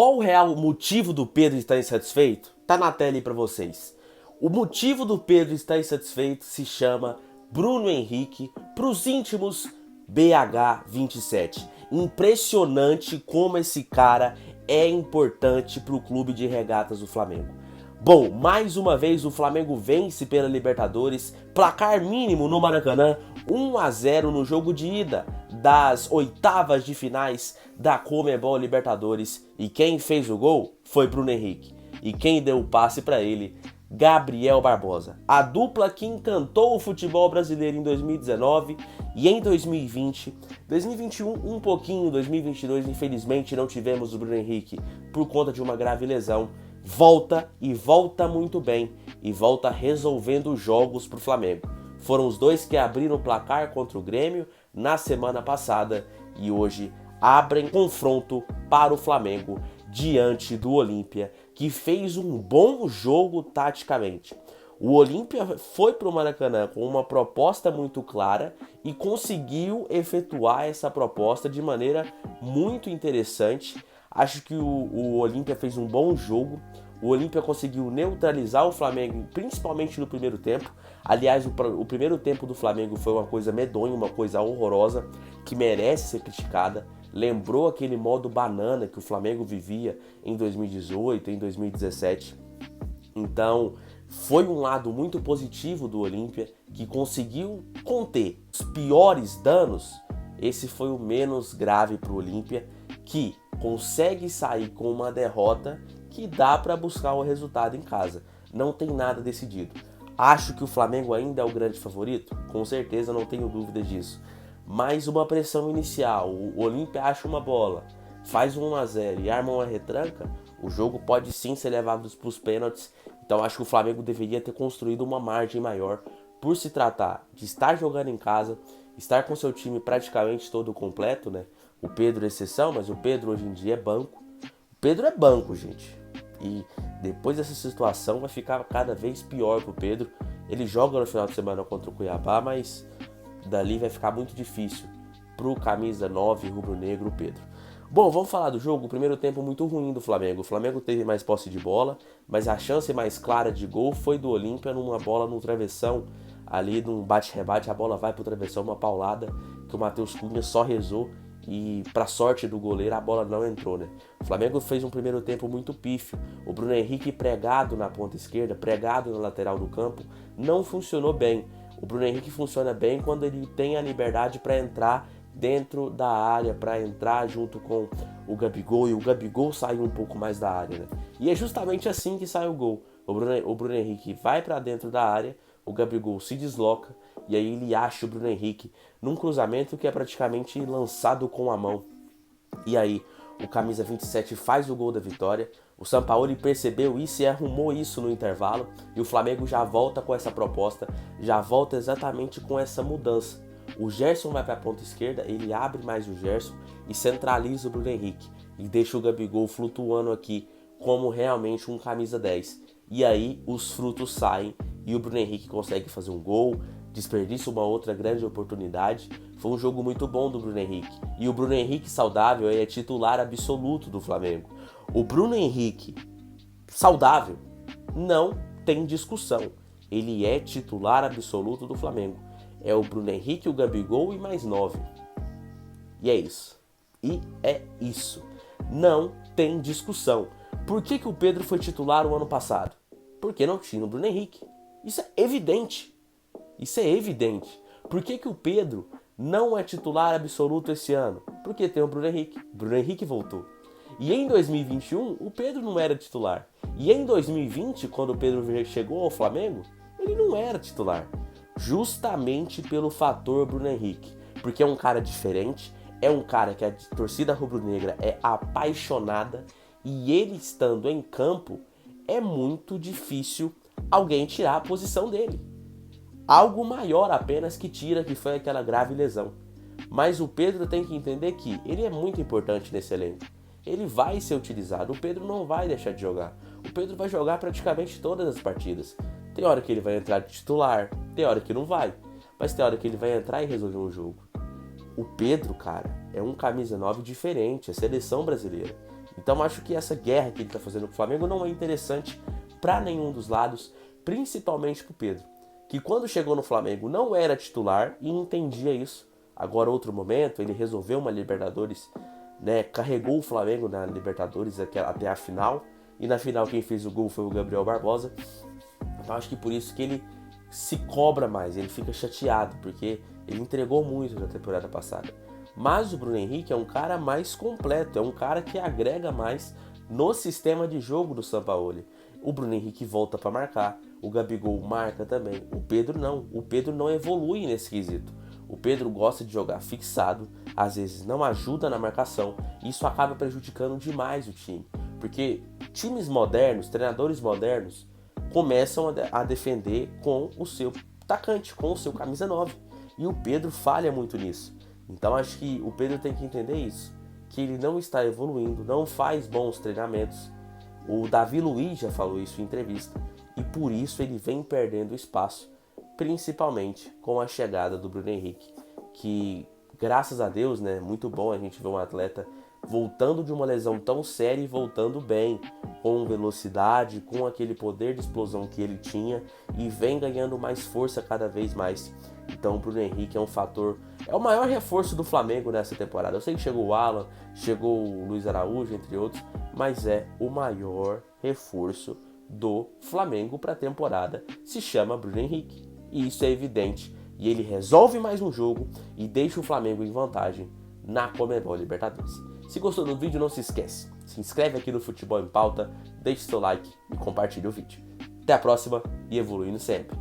Qual o real motivo do Pedro estar insatisfeito? Tá na tela aí pra vocês. O motivo do Pedro estar insatisfeito se chama Bruno Henrique, pros íntimos BH27. Impressionante como esse cara é importante pro clube de regatas do Flamengo. Bom, mais uma vez o Flamengo vence pela Libertadores, placar mínimo no Maracanã, 1-0 no jogo de ida das oitavas de finais da Conmebol Libertadores. E quem fez o gol foi Bruno Henrique. E quem deu o passe para ele, Gabriel Barbosa. A dupla que encantou o futebol brasileiro em 2019 e em 2020. 2021 um pouquinho, 2022 infelizmente não tivemos o Bruno Henrique por conta de uma grave lesão. Volta e volta muito bem e volta resolvendo jogos para o Flamengo. Foram os dois que abriram o placar contra o Grêmio na semana passada e hoje abrem confronto para o Flamengo diante do Olímpia, que fez um bom jogo taticamente. O Olímpia foi para o Maracanã com uma proposta muito clara e conseguiu efetuar essa proposta de maneira muito interessante. Acho que o Olímpia fez um bom jogo. O Olímpia conseguiu neutralizar o Flamengo, principalmente no primeiro tempo. Aliás, o primeiro tempo do Flamengo foi uma coisa medonha, uma coisa horrorosa, que merece ser criticada. Lembrou aquele modo banana que o Flamengo vivia em 2018, em 2017. Então, foi um lado muito positivo do Olímpia, que conseguiu conter os piores danos. Esse foi o menos grave para o Olímpia, que consegue sair com uma derrota que dá para buscar o resultado em casa. Não tem nada decidido. Acho que o Flamengo ainda é o grande favorito? Com certeza, não tenho dúvida disso. Mas uma pressão inicial, o Olímpia acha uma bola, faz um 1-0 e arma uma retranca, o jogo pode sim ser levado para os pênaltis. Então acho que o Flamengo deveria ter construído uma margem maior por se tratar de estar jogando em casa, estar com seu time praticamente todo completo, né? O Pedro é exceção, mas o Pedro hoje em dia é banco. O Pedro é banco, gente. E depois dessa situação vai ficar cada vez pior pro Pedro. Ele joga no final de semana contra o Cuiabá, mas dali vai ficar muito difícil pro camisa 9 rubro-negro Pedro. Bom, vamos falar do jogo. O primeiro tempo muito ruim do Flamengo. O Flamengo teve mais posse de bola, mas a chance mais clara de gol foi do Olímpia numa bola no travessão. Ali num bate-rebate, a bola vai pro travessão, uma paulada que o Matheus Cunha só rezou. E para sorte do goleiro a bola não entrou, né? O Flamengo fez um primeiro tempo muito pífio. O Bruno Henrique pregado na ponta esquerda, pregado na lateral do campo, não funcionou bem. O Bruno Henrique funciona bem quando ele tem a liberdade para entrar dentro da área, para entrar junto com o Gabigol, e o Gabigol saiu um pouco mais da área, né? E é justamente assim que sai o gol. O Bruno Henrique vai para dentro da área, o Gabigol se desloca e aí ele acha o Bruno Henrique num cruzamento que é praticamente lançado com a mão. E aí o camisa 27 faz o gol da vitória. O Sampaoli percebeu isso e arrumou isso no intervalo. E o Flamengo já volta com essa proposta, já volta exatamente com essa mudança. O Gerson vai para a ponta esquerda, ele abre mais o Gerson e centraliza o Bruno Henrique. E deixa o Gabigol flutuando aqui como realmente um camisa 10. E aí os frutos saem e o Bruno Henrique consegue fazer um gol, desperdiça uma outra grande oportunidade. Foi um jogo muito bom do Bruno Henrique. E o Bruno Henrique saudável é titular absoluto do Flamengo. O Bruno Henrique saudável não tem discussão. Ele é titular absoluto do Flamengo. É o Bruno Henrique, o Gabigol e mais 9. E é isso. E é isso. Não tem discussão. Por que o Pedro foi titular o ano passado? Porque não tinha o Bruno Henrique. Isso é evidente. Isso é evidente. Por que o Pedro não é titular absoluto esse ano? Porque tem o Bruno Henrique. O Bruno Henrique voltou. E em 2021, o Pedro não era titular. E em 2020, quando o Pedro chegou ao Flamengo, ele não era titular. Justamente pelo fator Bruno Henrique. Porque é um cara diferente, é um cara que a torcida rubro-negra é apaixonada e ele estando em campo, é muito difícil alguém tirar a posição dele. Algo maior apenas que tira, que foi aquela grave lesão. Mas o Pedro tem que entender que ele é muito importante nesse elenco. Ele vai ser utilizado, o Pedro não vai deixar de jogar. O Pedro vai jogar praticamente todas as partidas. Tem hora que ele vai entrar de titular, tem hora que não vai. Mas tem hora que ele vai entrar e resolver um jogo. O Pedro, cara, é um camisa 9 diferente, é seleção brasileira. Então acho que essa guerra que ele está fazendo com o Flamengo não é interessante para nenhum dos lados, principalmente para o Pedro, que quando chegou no Flamengo não era titular e entendia isso. Agora outro momento, ele resolveu uma Libertadores, né, carregou o Flamengo na Libertadores até a final, e na final quem fez o gol foi o Gabriel Barbosa. Então acho que por isso que ele se cobra mais, ele fica chateado, porque ele entregou muito na temporada passada. Mas o Bruno Henrique é um cara mais completo, é um cara que agrega mais no sistema de jogo do Sampaoli. O Bruno Henrique volta para marcar, o Gabigol marca também, o Pedro não evolui nesse quesito. O Pedro gosta de jogar fixado, às vezes não ajuda na marcação, e isso acaba prejudicando demais o time. Porque times modernos, treinadores modernos, começam a defender com o seu atacante, com o seu camisa 9. E o Pedro falha muito nisso. Então acho que o Pedro tem que entender isso, que ele não está evoluindo, não faz bons treinamentos. O Davi Luiz já falou isso em entrevista, e por isso ele vem perdendo espaço, principalmente com a chegada do Bruno Henrique, que graças a Deus, né, muito bom a gente ver um atleta voltando de uma lesão tão séria e voltando bem, com velocidade, com aquele poder de explosão que ele tinha, e vem ganhando mais força cada vez mais. Então o Bruno Henrique é um fator, é o maior reforço do Flamengo nessa temporada. Eu sei que chegou o Alan, chegou o Luiz Araújo, entre outros, mas é o maior reforço do Flamengo para a temporada, se chama Bruno Henrique. E isso é evidente, e ele resolve mais um jogo e deixa o Flamengo em vantagem na Conmebol Libertadores. Se gostou do vídeo, não se esquece, se inscreve aqui no Futebol em Pauta, deixe seu like e compartilhe o vídeo. Até a próxima e evoluindo sempre!